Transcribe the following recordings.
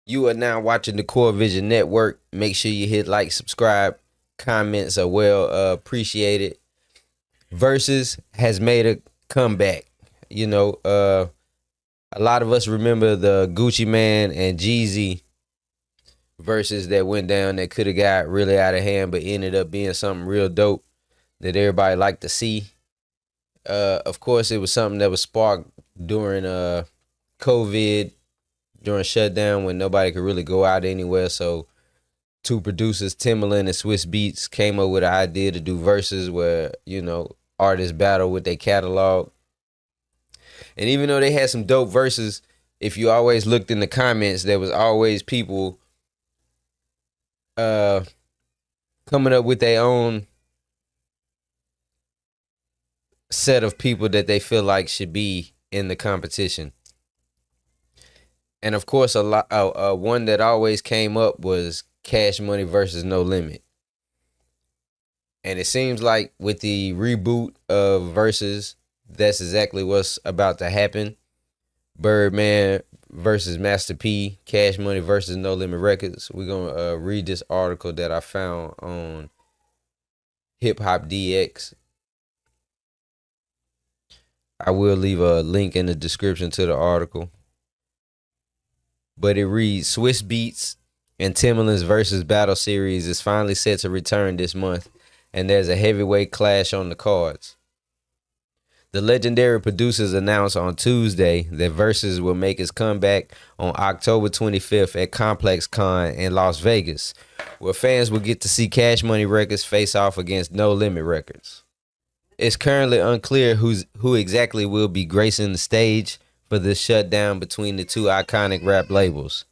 You are now watching the Core Vision Network. Make sure you hit like, subscribe, comments are well appreciated. Verzuz has made a comeback. A lot of us remember the Gucci Man and Jeezy verses that went down that could have got really out of hand, but ended up being something real dope that everybody liked to see. Of course, it was something that was sparked during COVID, during shutdown when nobody could really go out anywhere. So two producers, Timbaland and Swiss Beats, came up with an idea to do verses where, artists battle with their catalog. And even though they had some dope verses, if you always looked in the comments, there was always people uh coming up with their own set of people that they feel like should be in the competition. And of course, one that always came up was Cash Money versus No Limit. And it seems like with the reboot of Versus, that's exactly what's about to happen. Birdman versus Master P, Cash Money versus No Limit Records. We're going to read this article that I found on Hip Hop DX. I will leave a link in the description to the article. But it reads, Swiss Beats and Timbaland's Versus Battle Series is finally set to return this month, and there's a heavyweight clash on the cards. The legendary producers announced on Tuesday that Verzuz will make its comeback on October 25th at Complex Con in Las Vegas, where fans will get to see Cash Money Records face off against No Limit Records. It's currently unclear who exactly will be gracing the stage for this shutdown between the two iconic rap labels,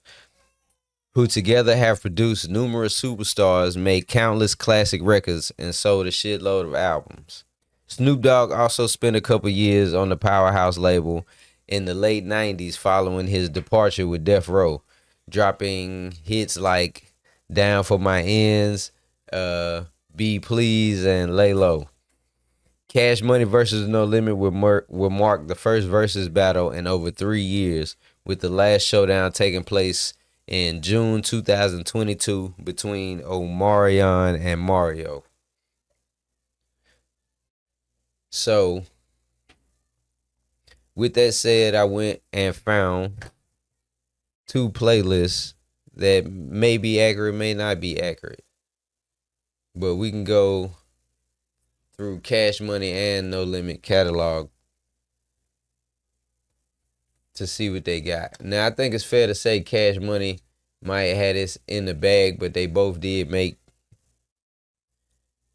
who together have produced numerous superstars, made countless classic records, and sold a shitload of albums. Snoop Dogg also spent a couple years on the Powerhouse label in the late 90s following his departure with Death Row, dropping hits like Down for My Ends, Be Please, and Lay Low. Cash Money versus No Limit will mark the first versus battle in over 3 years, with the last showdown taking place in June 2022 between Omarion and Mario. So, with that said, I went and found two playlists that may be accurate, may not be accurate. But we can go through Cash Money and No Limit catalog to see what they got. Now, I think it's fair to say Cash Money might have had this in the bag, but they both did make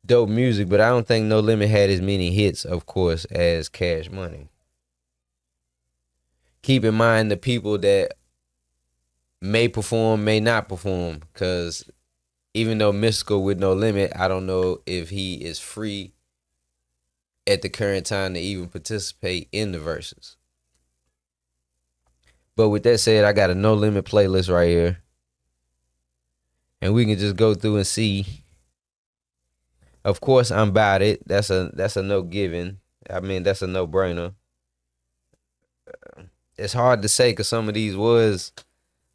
dope music. But I don't think No Limit had as many hits, of course, as Cash Money. Keep in mind the people that may perform, may not perform, because even though Mystical with No Limit, I don't know if he is free at the current time to even participate in the verses. But with that said, I got a No Limit playlist right here, and we can just go through and see. Of course, I'm about it. That's a no given. I mean, that's a no brainer. It's hard to say because some of these was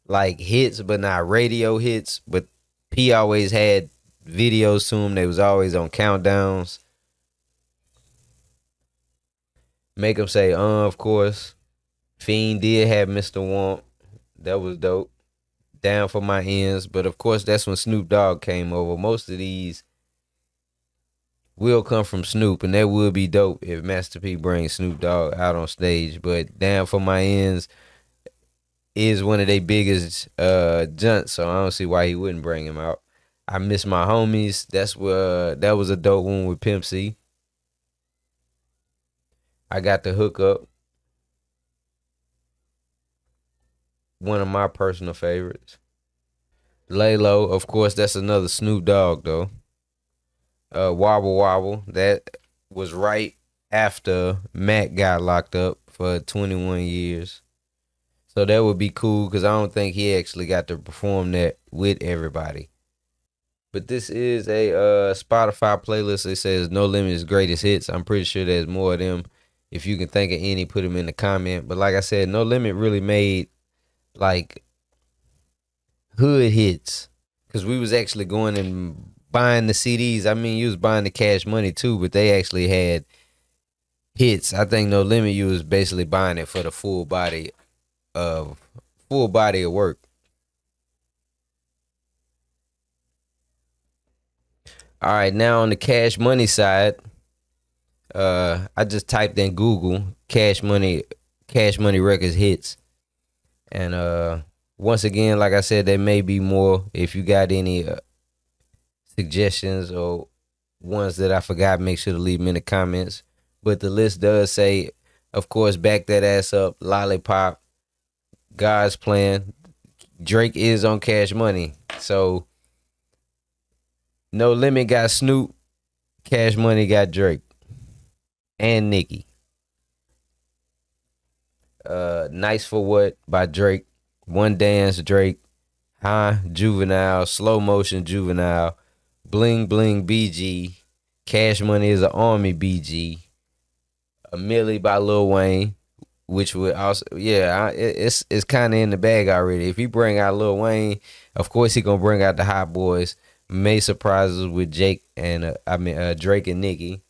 like hits, but not radio hits. But P always had videos to him. They was always on countdowns. Make him say, of course. Fiend did have Mr. Womp. That was dope. Down for My Ends. But of course, that's when Snoop Dogg came over. Most of these will come from Snoop, and that would be dope if Master P brings Snoop Dogg out on stage. But Down for My Ends is one of their biggest junts, so I don't see why he wouldn't bring him out. I Miss My Homies. That was a dope one with Pimp C. I Got the Hookup. One of my personal favorites. Lay Low, of course, that's another Snoop Dogg though. Wobble Wobble, that was right after Mac got locked up for 21 years. So that would be cool because I don't think he actually got to perform that with everybody. But this is a Spotify playlist. It says No Limit's greatest hits. I'm pretty sure there's more of them. If you can think of any, put them in the comment. But like I said, No Limit really made like hood hits, because we was actually going and buying the CDs. I mean, you was buying the Cash Money too, but they actually had hits. I think No Limit, you was basically buying it for the of full body of work. All right, now on the Cash Money side, I just typed in Google Cash Money Records hits, and once again, like I said, there may be more. If you got any suggestions or ones that I forgot, make sure to leave them in the comments. But the list does say, of course, Back That Ass Up, Lollipop, God's Plan. Drake is on Cash Money, so No Limit got Snoop, Cash Money got Drake and Nicki. Nice for What by Drake, One Dance Drake, High Juvenile, Slow Motion Juvenile, Bling Bling BG, Cash Money is an Army BG, A Millie by Lil Wayne, which would also, yeah, it's kind of in the bag already. If he bring out Lil Wayne, of course he gonna bring out the Hot Boys. May surprises with Jake and Drake and Nicki.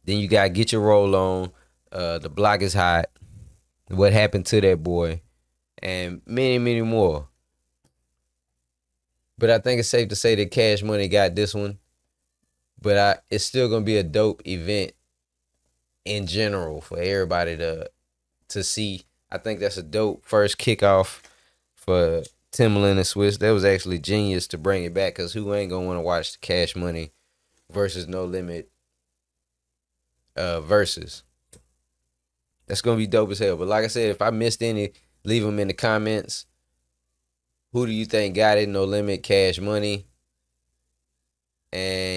Then you got Get Your Roll On, The Block Is Hot, What Happened to That Boy, and many, many more. But I think it's safe to say that Cash Money got this one. But it's still gonna be a dope event in general for everybody to see. I think that's a dope first kickoff for Timbaland and Swiss. That was actually genius to bring it back, because who ain't gonna want to watch the Cash Money versus No Limit versus. That's gonna be dope as hell. But like I said, if I missed any, leave them in the comments. Who do you think got it? No Limit, Cash Money, and